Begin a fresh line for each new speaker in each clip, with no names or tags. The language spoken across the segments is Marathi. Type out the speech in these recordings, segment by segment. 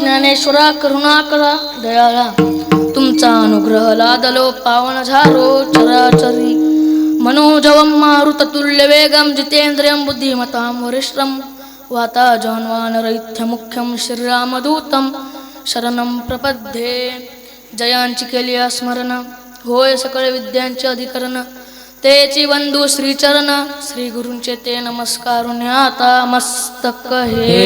ज्ञानेश्वरा करुणाकरा दयाळा तुमचा अनुग्रह लादलो पावन झारो चराचरी मनोजवं मारुततुल्य वेगं जितेंद्रियं बुद्धिमतां वरिष्ठं वाता जन्वानरैथ्य मुख्यं श्रीरामदूतं शरणं प्रपद्ये जयांची केली स्मरण होय सकळ विद्यांचे अधिकरण तेची बंधू श्रीचरण श्री गुरूंचे ते नमस्कारून आता मस्तक हे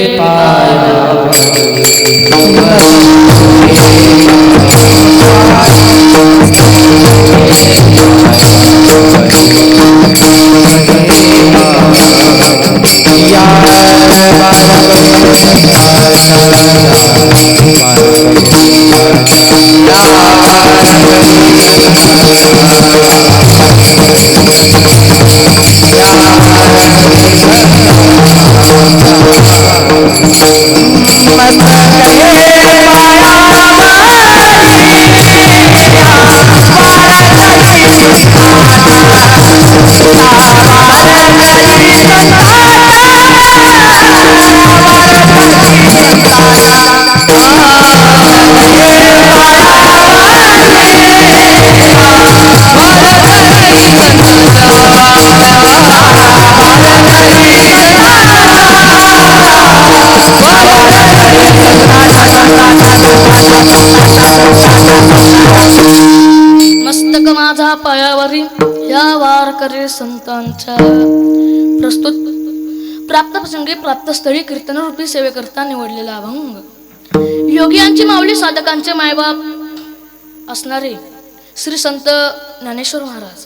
मस्तक माझा पायावरी या वारकरी संतांच्या प्रस्तुत प्राप्त प्रसंगी प्राप्त स्थळी कीर्तन रूपी सेवेकरता निवडलेला अभंग योगियांची माऊली साधकांचे मायबाप असणारे श्री संत ज्ञानेश्वर महाराज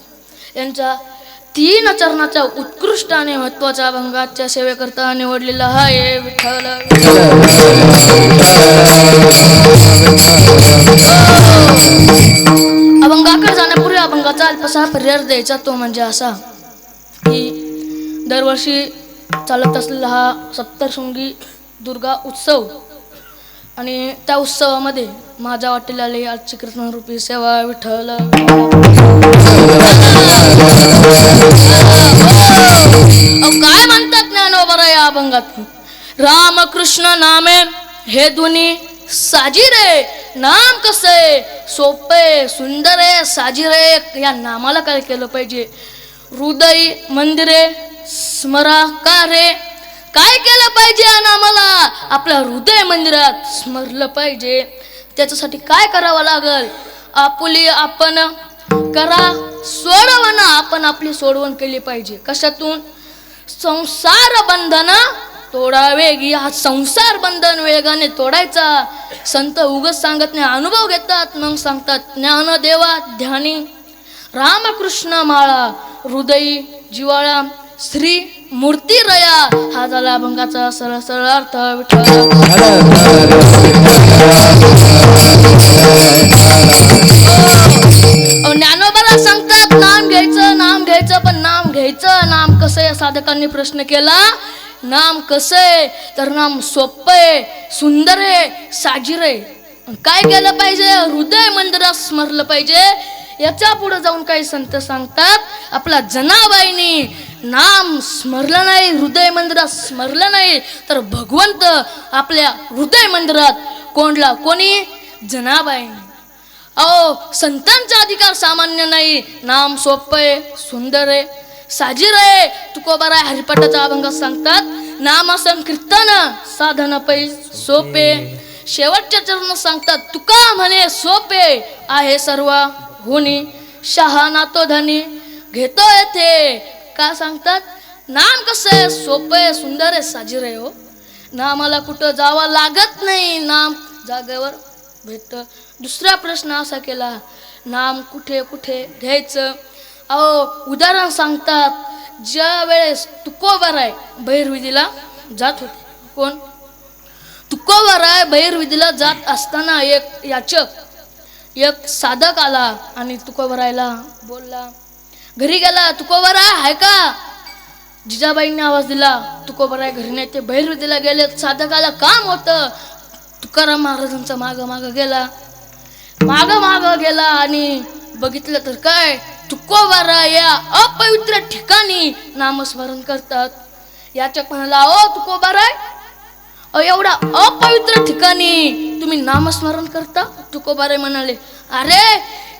यांच्या 3 चरणाच्या उत्कृष्ट आणि महत्वाच्या अभंगाच्या सेवेकरता निवडलेला आहे विठ्ठल अभंगाकडे जाण्यापूर्वी अभंगाचा अल्पसा पर्याय द्यायचा तो म्हणजे असा की दरवर्षी चालत असलेला हा सप्तशृंगी दुर्गा उत्सव आणि त्या उत्सवामध्ये माझ्या वाटेला आली आजची कीर्तन रूपी सेवा विठ्ठल काय म्हणतात ज्ञानोबा या अभंगात रामकृष्ण नामे हे धुनी साजिरे नाम कसे सोपे सुंदरे साजिरे या नामाला काय केलं पाहिजे हृदय मंदिरे स्मरा का रे काय केलं पाहिजे या नामाला आपल्या हृदय मंदिरात स्मरलं पाहिजे त्याच्यासाठी काय करावं लागल आपुली आपण करा सोडवण आपण आपली सोडवण केली पाहिजे कशातून संसार बंधन तोडा वेगी हा संसार बंधन वेगाने तोडायचा. संत उगच सांगत नाही, अनुभव घेतात मग सांगतात. ज्ञान देवा ध्यानी रामकृष्ण माळा हृदयी जिवाळा श्री मूर्ती रया. हा झाला अभंगाचा सरळ सरळ अर्थ. ज्ञानोबाला सांगतात नाम घ्यायचं नाम घ्यायचं, पण नाम घ्यायचं नाम कसं आहे. साधकांनी प्रश्न केला, नाम कसं आहे तर नाम सोपं आहे, सुंदर आहे, साजीर आहे. काय केलं पाहिजे, हृदय मंदिरात स्मरलं पाहिजे. याच्या पुढे जाऊन काही संत सांगतात, आपला जनाबाईंनी नाम स्मरलं नाही, हृदय मंदिरात स्मरलं नाही तर भगवंत आपल्या हृदय मंदिरात कोंडला. कोणी, जनाबाईंनी. अहो संतांचा अधिकार सामान्य नाही. नाम सोपं आहे, सुंदर आहे, साजीर आहे. तुकोबाराय हरिपाठाच्या अभंगात सांगतात, नाम संकीर्तन साधन पै सोपे. शेवटच्या चरणात सांगतात, तुका म्हणे सोपे आहे सर्व होनी, शहाणा तो धनी घेतो येथे. का सांगतात, नाम कसं आहे, सोपं आहे, सुंदर आहे, साजीर आहे. हो, नामाला कुठं जावं लागत नाही, नाम जागेवर भेटतं. दुसरा प्रश्न असा केला, नाम कुठे कुठे घ्यायचं. अहो उदाहरण सांगतात, ज्या वेळेस तुकोबाराय बहिर्विधीला जात होते. कोण, तुकोबाराय बहिर्विधीला जात असताना एक याचक, एक साधक आला आणि तुकोबारायला बोलला. घरी गेला, तुकोबाराय आहे का. जिजाबाईंनी आवाज दिला, तुकोबाराय घरी नाही. ते बहिर्विधीला गेले. साधकाला काम होतं. तुकाराम महाराजांचा माग माग गेला, माग गेला आणि बघितलं तर काय, तुकोबाराय या अपवित्र ठिकाणी नामस्मरण करतात. याचक म्हणाला, ओ तुकोबाराय, एवढा अपवित्र ठिकाणी तुम्ही नामस्मरण करता. तुकोबाराय म्हणाले, अरे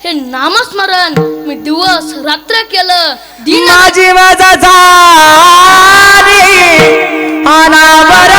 हे नामस्मरण मी दिवस रात्र केलं.
माझी माझा झाली अनावर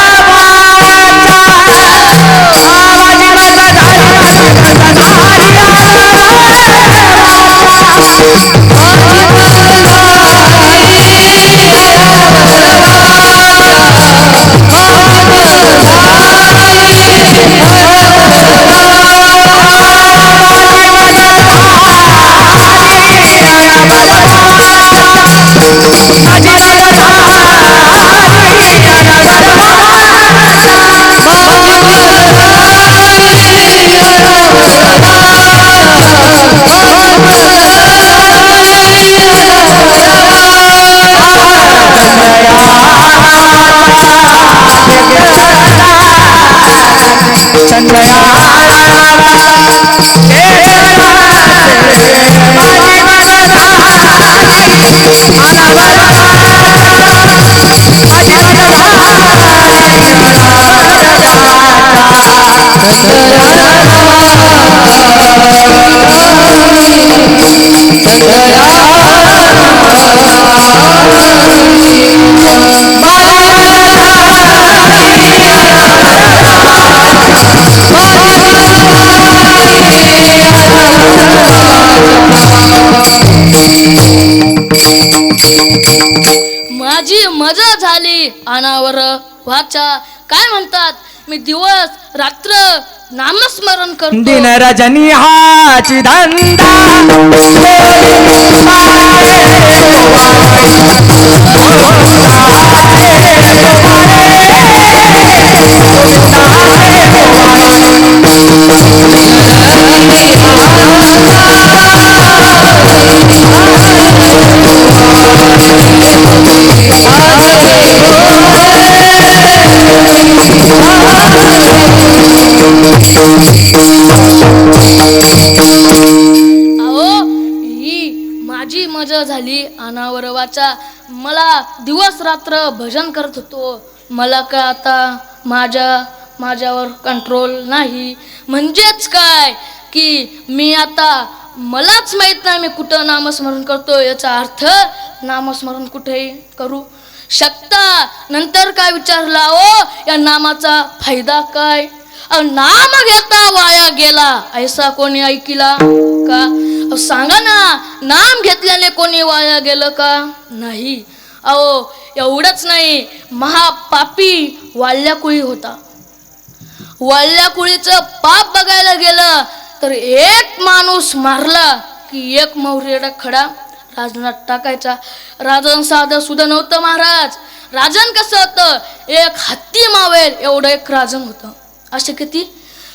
माझी मजा झाली अनावर वाचा. काय म्हणतात, मी दिवस रात्र नामस्मरण करतो.
दिन रजनी हाची धंदा
माझी मजा झाली अनावर वाचा. मला दिवस रात्र भजन करत होतो. मला काय आता माझ्यावर कंट्रोल नाही. म्हणजेच काय की मी आता मलाच माहित नाही मी कुठं नामस्मरण करतो. याचा अर्थ नामस्मरण कुठेही करू शकता. नंतर काय विचारला, ओ या नामाचा फायदा काय. नाम घेता वाया गेला ऐसा कोणी ऐकिला का. सांगा ना, नाम घेतल्याने कोणी वाया गेलं का. नाही. अहो एवढंच नाही, महापापी वाल्याकुळी होता. वाल्याकुळीचं पाप बघायला गेलं तर एक माणूस मारला की एक मौर्यडा खडा राजनात टाकायचा. राजन साधं सुद्धा नव्हतं महाराज. राजन कसं होतं, एक हत्ती मावेल एवढं एक राजन होतं. असे किती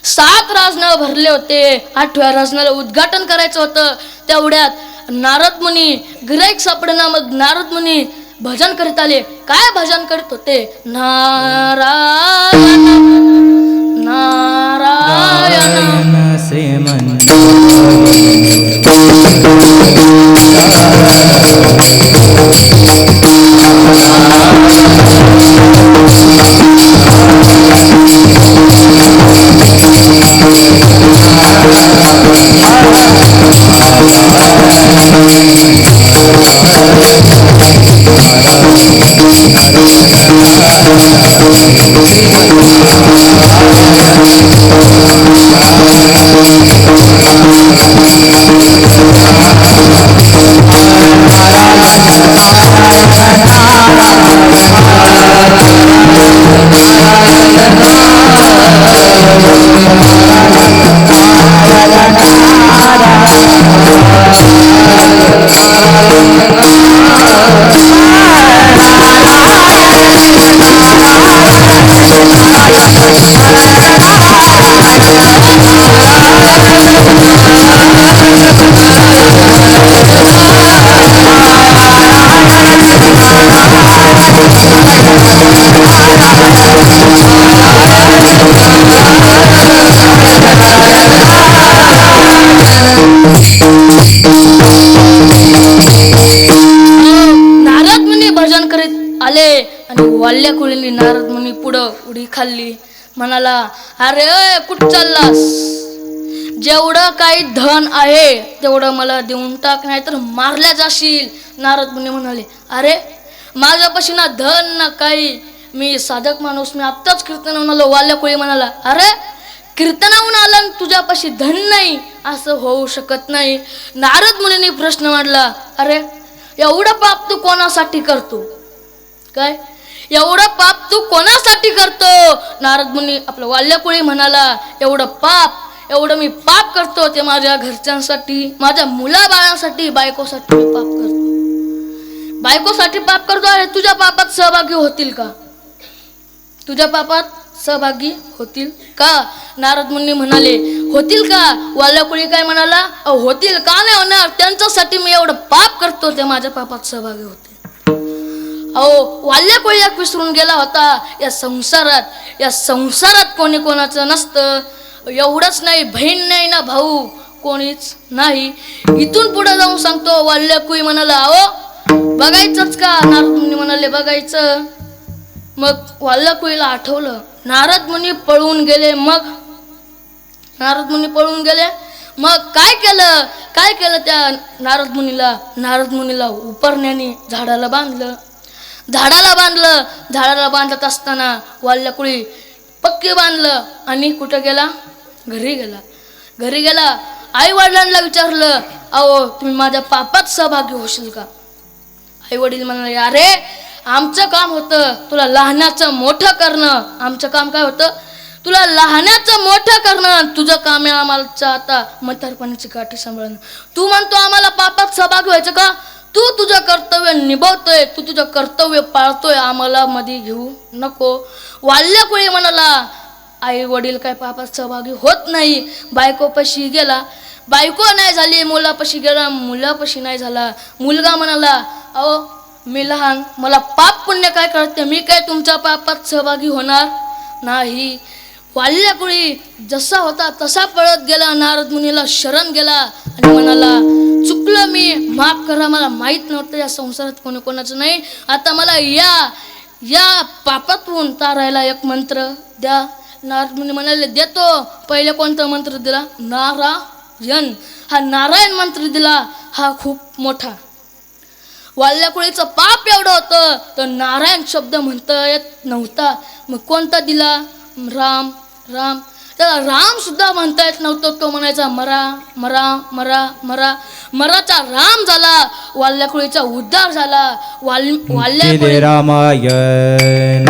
7 राजनं भरले होते. 8व्या राजनाला उद्घाटन करायचं होतं. तेवढ्यात नारद मुनी गिराईक सापडेना. मग नारद मुनी भजन करीत आले. काय भजन करत होते? नारायण नारायण
श्रीमंत
वाल्याकुळीने नारद मुनी पुढं उडी खाल्ली. म्हणाला, अरे कुठं चाललास? जेवढं काही धन आहे तेवढं मला देऊन टाक, नाही तर मारल्या जाशील. नारद मुनी म्हणाले, अरे माझ्यापाशी ना धन ना काही, मी साधक माणूस, मी आत्ताच कीर्तनाहून आलो. वाल्याकुळी म्हणाला, अरे कीर्तनाहून आला तुझ्यापाशी धन नाही, असं होऊ शकत नाही. नारद मुनीने प्रश्न मांडला, अरे एवढं पाप तू कोणासाठी करतो? काय एवढं पाप तू कोणासाठी करतो? नारद मुनी आपलं वाल्याकुळी म्हणाला, एवढं मी पाप करतो ते माझ्या घरच्यांसाठी, माझ्या मुलाबाळांसाठी, बायकोसाठी मी पाप करतो. बायकोसाठी पाप करतो. अरे तुझ्या पापात सहभागी होतील का? तुझ्या पापात सहभागी होतील का? नारद मुनी म्हणाले, होतील का? वाल्याकुळी काय म्हणाला, होतील का नाही होणार, त्यांच्यासाठी मी एवढं पाप करतो ते माझ्या पापात सहभागी होतील. वाल्याकुळी एक विसरून गेला होता, या संसारात कोणी कोणाचं नसतं. एवढंच नाही, बहीण नाही ना भाऊ कोणीच नाही. इथून पुढे जाऊन सांगतो. वाल्याकुळी म्हणाला, बघायचंच का? नारद मुनी म्हणाले, बघायचं. मग वाल्याकुळीला आठवलं, नारद मुनी पळून गेले. मग काय केलं त्या नारद मुनीला उपरण्याने झाडाला बांधत असताना वाल्याकुळी पक्की बांधलं आणि कुठं गेला? घरी गेला. आई वडिलांना विचारलं, तुम्ही माझ्या पापात सहभागी होशील का? आई वडील म्हणाले, अरे आमचं काम होतं तुला लहानाचं मोठं करणं. आमचं काम काय होतं? तुला लहानाचं मोठं करणं. तुझं काम आहे आम्हाला आता म्हातारपणाची काठी सांभाळणं. तू म्हणतो आम्हाला पापात सहभागी व्हायचं का? तू तुझं कर्तव्य निभावतोय, तू तुझं कर्तव्य पाळतोय, आम्हाला मध्ये घेऊ नको. वाल्याकुळी म्हणाला, आई वडील काय पापात सहभागी होत नाही. बायकोपाशी गेला, बायको नाही झाली. मुलापाशी गेला, मुलापाशी नाही झाला. मुलगा म्हणाला, मी लहान, मला पाप पुण्य काय कळते, मी काय तुमच्या पापात सहभागी होणार नाही. वाल्याकुळी जसा होता तसा पळत गेला. नारद मुनीला शरण गेला आणि म्हणाला, चुकलं मी, माफ करा, मला माहीत नव्हतं या संसारात कोणी कोणाचं नाही. आता मला या पापातून तारायला एक मंत्र द्या. नारद मुनी म्हणाले, देतो. पहिले कोणता मंत्र दिला? नारायण. हा नारायण मंत्र दिला. हा खूप मोठा. वाल्याकुळीचं पाप एवढं होतं तर नारायण शब्द म्हणता येत नव्हता. मग कोणता दिला? राम. त्याला राम सुद्धा म्हणता येत नव्हतं. तो म्हणायचा मरा मरा मरा मरा. मराचा राम झाला, वाल्याकुळीचा उद्धार झाला. वाल्याकुळी
रामायण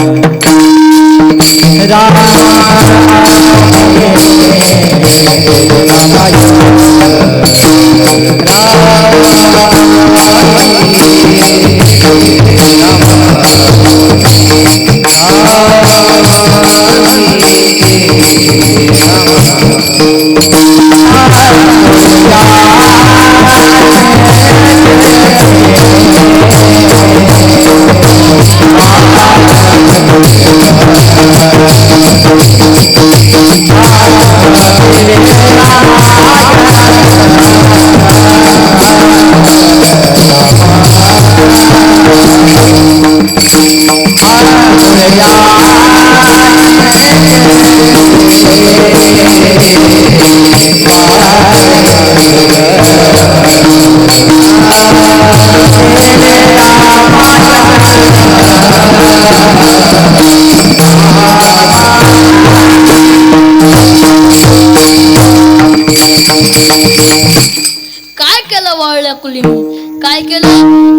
काय केलं वाळल्या कुलीने? काय केलं?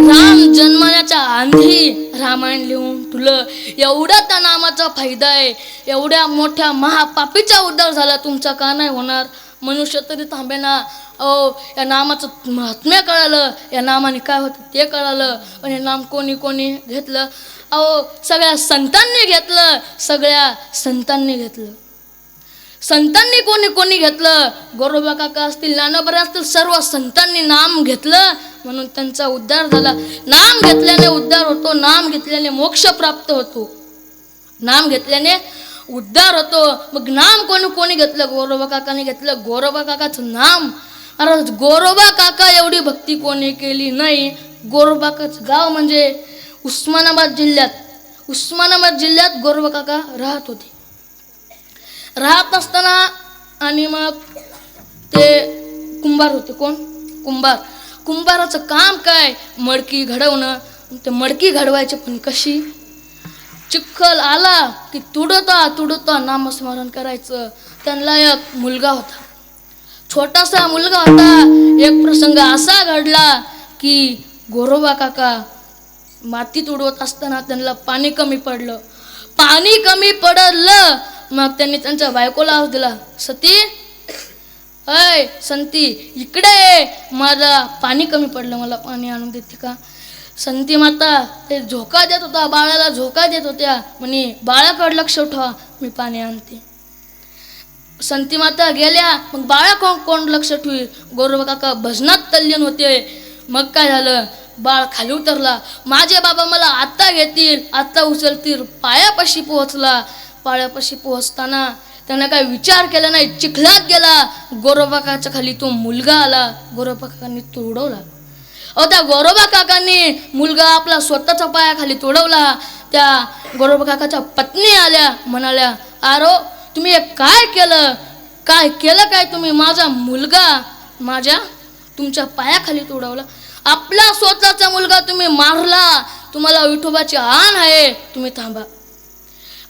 राम जन्मण्याच्या आधी रामायण लिहून तुलं. एवढा त्या नामाचा फायदा आहे. एवढ्या मोठ्या महापापीचा उद्धार झाला तुमचा का नाही होणार? मनुष्य तरी थांबेना. या नामाचं महात्म्य कळालं, या नामाने काय होतं ते कळालं. पण हे नाम कोणी कोणी घेतलं? सगळ्या संतांनी घेतलं. सगळ्या संतांनी घेतलं. संतांनी कोणी कोणी घेतलं? गोरोबा काका असतील, ज्ञानोबा असतील, सर्व संतांनी नाम घेतलं म्हणून त्यांचा उद्धार झाला. नाम घेतल्याने उद्धार होतो. नाम घेतल्याने मोक्ष प्राप्त होतो. नाम घेतल्याने उद्धार होतो. मग नाम कोणी कोणी घेतलं? गोरोबा काकाने घेतलं. गोरोबा काकाचं नाम. अरे गोरोबा काका एवढी भक्ती कोणी केली नाही. गोरोबा काकाचं गाव म्हणजे उस्मानाबाद जिल्ह्यात. उस्मानाबाद जिल्ह्यात गोरोबा काका राहत होते. राहत असताना आणि मग ते कुंभार होते. कोण? कुंभार. कुंभाराचं काम काय? मडकी घडवणं. ते मडकी घडवायचे पण कशी? चिखल आला की तुडवता तुडवता नामस्मरण करायचं. त्यांना एक मुलगा होता, छोटासा मुलगा होता. एक प्रसंग असा घडला की गोरोबा काका मातीत उडवत असताना त्यांना पाणी कमी पडलं. पाणी कमी पडलं मग त्यांनी त्यांच्या बायकोला आवाज दिला, सती, अय संती इकडे, मला पाणी कमी पडलं, मला पाणी आणून देते का? संती माता ते झोका देत होता, बाळाला झोका देत होत्या. म्हणे बाळाकडे लक्ष ठेवा, मी पाणी आणते. संती माता गेल्या. मग बाळा कोण लक्ष ठेवी? गोरोबा काका भजनात तल्लीन होते. मग काय झालं? बाळ खाली उतरला. माझे बाबा मला आत्ता घेतील, आत्ता उचलतील. पायापाशी पोहोचला. पायापाशी पोहोचताना त्यानं काय विचार केला नाही, चिखलात गेला. गोरोबा काकाच्या खाली तो मुलगा आला. गोरोबा काकांनी तो उडवला. त्या गोरोबा काकांनी मुलगा आपला स्वतःच्या पायाखाली तोडवला. त्या गोरोबा काकाच्या पत्नी आल्या, म्हणाल्या, आरो तुम्ही हे काय केलं? काय केलं काय तुम्ही? माझा मुलगा तुमच्या पायाखाली तोडवला. आपला स्वतःचा मुलगा तुम्ही मारला. तुम्हाला विठोबाची आण आहे, तुम्ही थांबा.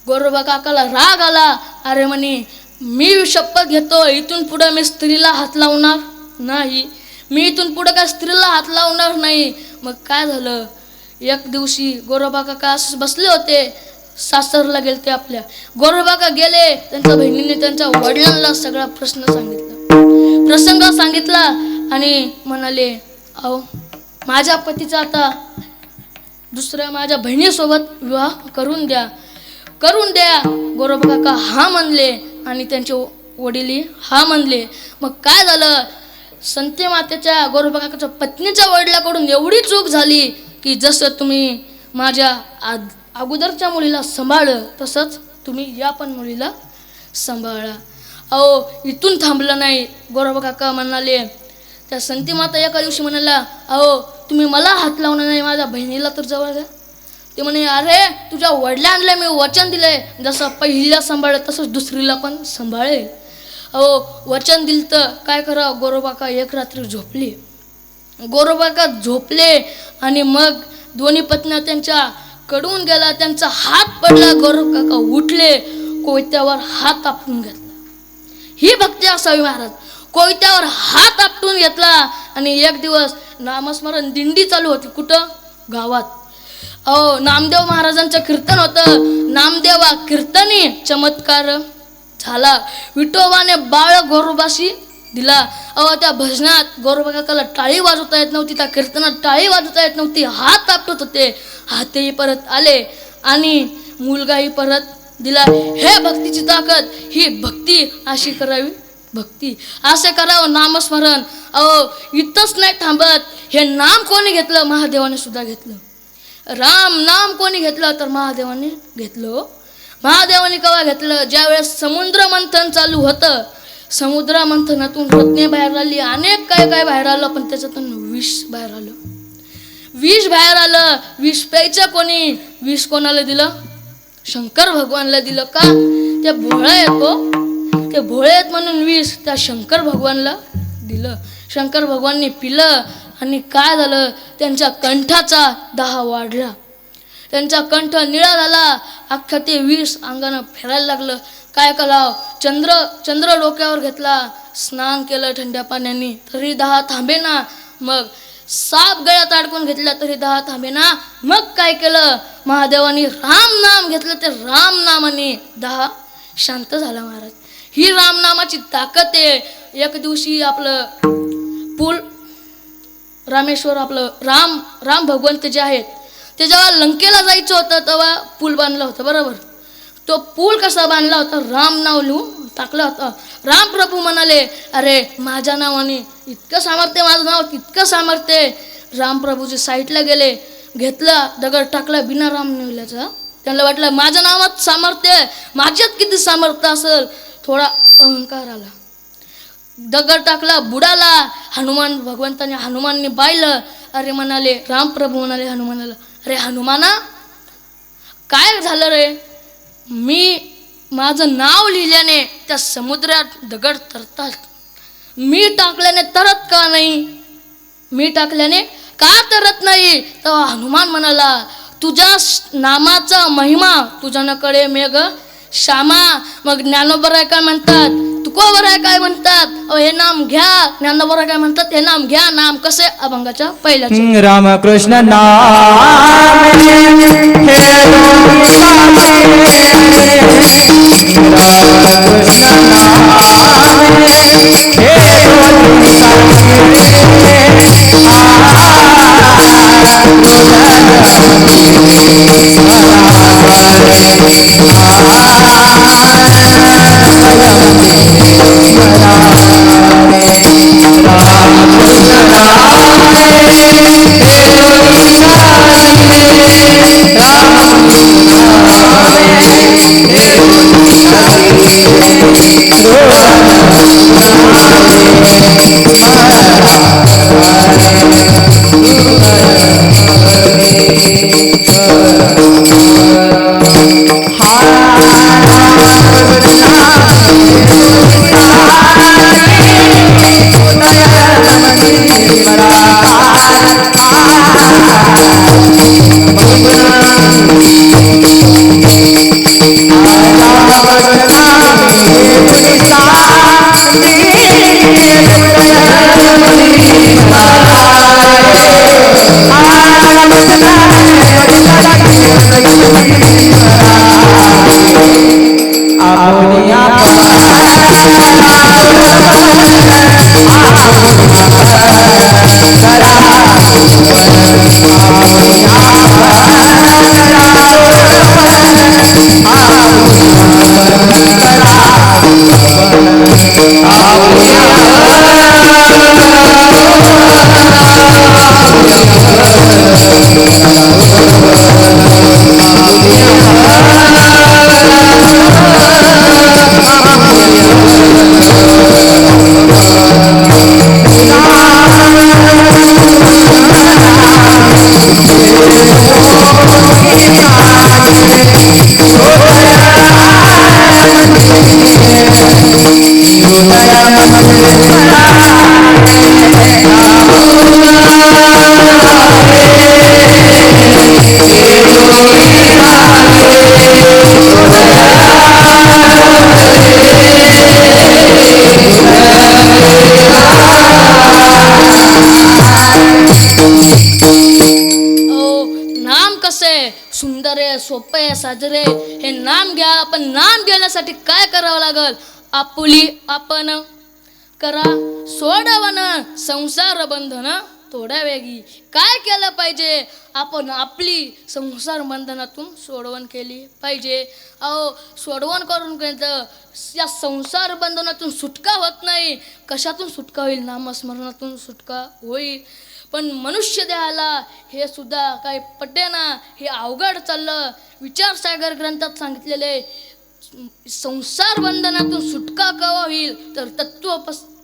गोरोबा काकाला राग आला. अरे म्हणे, मी शपथ घेतो, इथून पुढे मी स्त्रीला हात लावणार नाही. मी इथून पुढे काय स्त्रीला हात लावणार नाही. मग काय झालं? एक दिवशी गोरोबा काका बसले होते, सासरला गेले ते आपल्या. गोरोबा काका गेले. त्यांच्या बहिणीने त्यांच्या वडिलांना सगळा प्रसंग सांगितला आणि म्हणाले, अहो माझ्या पतीचा आता दुसऱ्या माझ्या बहिणीसोबत विवाह करून द्या. गोरोबा काका हा म्हणले आणि त्यांचे वडील हा म्हणले. मग काय झालं? संती मातेच्या गोरोबा काकाच्या पत्नीच्या वडिलाकडून एवढी चूक झाली की जसं तुम्ही माझ्या अगोदरच्या मुलीला सांभाळलं तसंच तुम्ही या पण मुलीला सांभाळा. अहो इथून थांबलं नाही. गोरोबा काका म्हणाले, त्या संती माता एका दिवशी म्हणाला, अहो तुम्ही मला हात लावणार नाही, माझ्या बहिणीला तर जवळ घ्या. ते म्हणे, अरे तुझ्या वडिलांना मी वचन दिले, जसं पहिलीला सांभाळलं तसंच दुसरीला पण सांभाळेल. अहो वचन दिलं तर काय करा? गोरोबा काका एक रात्री झोपले. गोरोबा काका झोपले आणि मग दोन्ही पत्न्या त्यांच्या कडून गेला. त्यांचा हात पडला. गोरोबा काका उठले, कोयत्यावर हात आपटून घेतला. ही भक्ती असावी महाराज. कोयत्यावर हात आपटून घेतला आणि एक दिवस नामस्मरण दिंडी चालू होती. कुठं? गावात. नामदेव महाराजांचं कीर्तन होतं. नामदेवा कीर्तनी चमत्कार झाला. विठोबाने बाळ गोरोबाशी दिला. त्या भजनात गोरोबा काकाला टाळी वाजवता येत नव्हती, त्या कीर्तनात टाळी वाजवता येत नव्हती, हात आपटत होते. हातही परत आले आणि मुलगाही परत दिला. हे भक्तीची ताकद. ही भक्ती अशी करावी. भक्ती असे करावं नामस्मरण. इथंच नाही थांबत. हे नाम कोणी घेतलं? महादेवाने सुद्धा घेतलं. राम नाम कोणी घेतलं? तर महादेवाने घेतलं. महादेवाने केव्हा घेतलं? ज्यावेळेस समुद्र मंथन चालू होतं. समुद्र मंथनातून रत्ने बाहेर आली, अनेक काय बाहेर आलं, पण त्याच्यातून विष बाहेर आलं. विष बाहेर आलं. विष प्यायचं कोणी? विष कोणाला दिलं? शंकर भगवानला दिलं. का? ते भोळे येतो, ते भोळे आहेत म्हणून विष त्या शंकर भगवानला दिलं. शंकर भगवाननी पिलं आणि काय झालं? त्यांच्या कंठाचा दाह वाढला. त्यांचा कंठ निळा झाला. अख्खा ते विष अंगानं फिरायला लागलं. काय कलाव? चंद्र डोक्यावर घेतला, स्नान केलं थंड्या पाण्याने, तरी दाह थांबेना. मग साप गळ्यात अडकून घेतला तरी दाह थांबेना. मग काय केलं? महादेवानी राम नाम घेतलं. ते राम नामाने दाह शांत झाला महाराज. ही रामनामाची ताकद आहे. एक दिवशी आपलं पूल रामेश्वर, आपलं राम भगवंत जे आहेत ते जेव्हा लंकेला जायचं होतं तेव्हा पूल बांधला होता. बरोबर. तो पूल कसा बांधला होता? राम नाव लिहून टाकलं होतं. राम प्रभू म्हणाले, अरे माझ्या नावाने इतकं सामर्थ्य, माझं नाव तितकं सामर्थ्य. राम प्रभूचे साईडला गेले, घेतला दगड टाकला बिना राम लिहिल्याचा. त्यांना वाटलं माझ्या नावात सामर्थ्य, माझ्यात किती सामर्थ्य असेल. थोडा अहंकार आला, दगड टाकला, बुडाला. हनुमानने पाहिलं. अरे म्हणाले, रामप्रभू म्हणाले हनुमानाला, अरे हनुमाना काय झालं रे? माझं नाव लिहिल्याने त्या समुद्रात दगड तरतात, मी टाकल्याने तरत का नाही? मी टाकल्याने का तरत नाही? तेव्हा हनुमान म्हणाला, तुझ्या नामाचा महिमा तुझ्यानं कळे मेघ श्यामा. मग ज्ञानोबराय काय म्हणतात? तुकोबराय काय म्हणतात? हे नाम घ्या. ज्ञानोबराय काय म्हणतात? हे नाम घ्या. नाम कसे? अभंगाच्या पहिल्याचे.
रामकृष्ण नाम
Jaya
साजरे हे नाम घ्या. पण नाम घेण्यासाठी काय करावं लागल? आपण करा सोडवन संसार बंधन थोड्या वेगी. काय केलं पाहिजे? आपण आपली संसार बंधनातून सोडवण केली पाहिजे. अहो सोडवण करून केलं या संसार बंधनातून सुटका होत नाही. कशातून सुटका होईल? नामस्मरणातून सुटका होईल. पण मनुष्य देहाला हे सुद्धा काही पटेना, हे अवघड चाललं. विचारसागर ग्रंथात सांगितलेले संसार बंधनातून सुटका केव्हा होईल? तर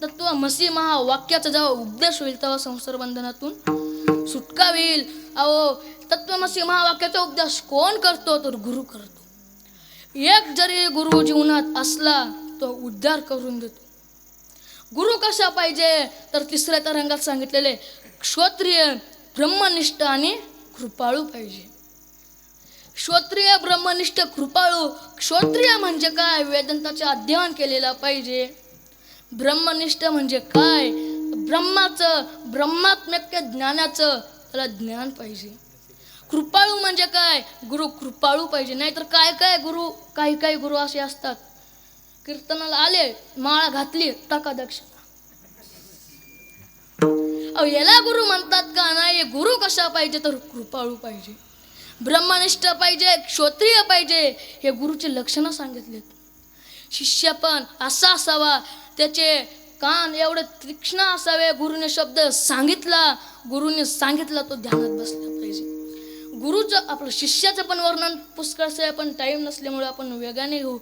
तत्वमसी महावाक्याचा जेव्हा उपदेश होईल तेव्हा संसार बंधनातून सुटका होईल. अहो तत्वमसी महावाक्याचा उपदेश कोण करतो? तर गुरु करतो. एक जरी गुरु जीवनात असला तो उद्धार करून देतो. गुरु कसा पाहिजे? तर तिसऱ्या तरंगात सांगितलेले क्षत्रिय ब्रह्मनिष्ठ आणि कृपाळू पाहिजे. क्षत्रिय ब्रह्मनिष्ठ कृपाळू. क्षत्रिय म्हणजे काय? वेदांताचे अध्ययन केलेला पाहिजे. ब्रह्मनिष्ठ म्हणजे काय? ब्रह्मात्म्य ज्ञानाचं त्याला ज्ञान पाहिजे. कृपाळू म्हणजे काय? गुरु कृपाळू पाहिजे. नाहीतर काय गुरु, काही गुरु असे असतात, कीर्तनाला आले, माळा घातली, टाका दक्षिणा. अहो याला गुरु म्हणतात का? नाही. गुरु कसा पाहिजे? तर कृपाळू पाहिजे, ब्रह्मनिष्ठ पाहिजे, क्षत्रिय पाहिजे. हे गुरुचे लक्षणं सांगितलेत. शिष्य पण असा असावा, त्याचे कान एवढे तीक्ष्ण असावे. गुरुने शब्द सांगितला तो ध्यानात बसला पाहिजे. गुरुचं आपलं शिष्याचं पण वर्णन पुष्कळसे आहे, पण टाईम नसल्यामुळे आपण वेगाने घेऊ.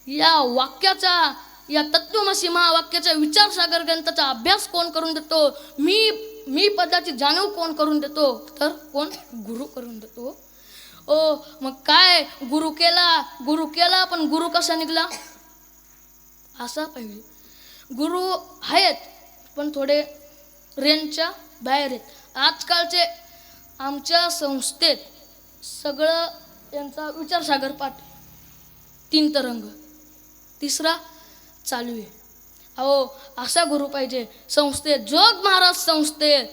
या वाक्याचा, या तत्वमसी महावाक्याचा विचारसागर ग्रंथाचा अभ्यास कोण करून देतो? मी पदाची जाणीव कोण करून देतो? तर कोण? गुरु करून देतो. मग काय? गुरु केला पण गुरु कसा निघला? असा पाहिजे. गुरु आहेत पण थोडे रेंजच्या बाहेर आहेत. आजकालचे आमच्या संस्थेत सगळं यांचा विचारसागर पाठ 3 तरंग, 3रा चालू आहे. अहो असा गुरु पाहिजे. संस्थेत जोग महाराज संस्थेत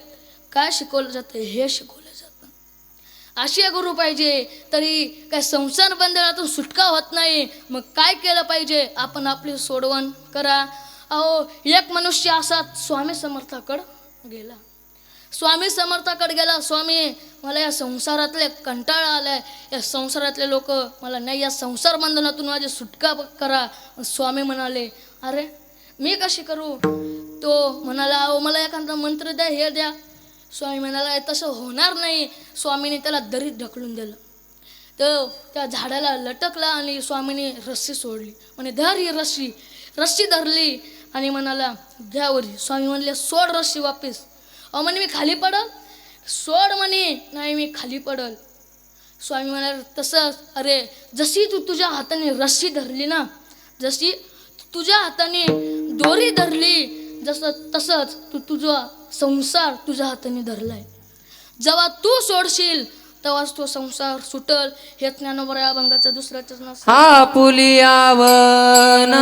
काय शिकवलं जातं हे शिकवलं जातं. असे गुरु पाहिजे. तरी काय संसार बंधनातून सुटका होत नाही. मग काय केलं पाहिजे? आपण आपली सोडवण करा. अहो एक मनुष्य असा स्वामी समर्थाकडे गेला. स्वामी मला या संसारातले कंटाळा आलाय, या संसारातले लोक मला नाही, या संसार बंधनातून माझी सुटका करा. स्वामी म्हणाले, अरे मी कशी करू? तो म्हणाला, अहो मला एखादा मंत्र द्या, हे द्या. स्वामी म्हणाला, तसं होणार नाही. स्वामीने त्याला दरीत ढकलून दिलं. तो त्या झाडाला लटकला आणि स्वामीने रस्सी सोडली. म्हणे धर ही रस्सी धरली आणि म्हणाला घ्यावरी. स्वामी म्हणले सोड रस्सी वापिस. म्हणे मी खाली पडल. सोड म्हणे, नाही मी खाली पडल. स्वामी म्हणाले तसंच, अरे जशी तू तुझ्या हाताने रस्सी धरली ना, जशी तुझ्या हाताने दोरी धरली, तसंच तू तुझा संसार तुझ्या हाताने धरलाय. जेव्हा तू सोडशील तेव्हाच तो संसार सुटल. हे ज्ञानोबा अभंगाचा 2रा चरण.
हा पुलियावन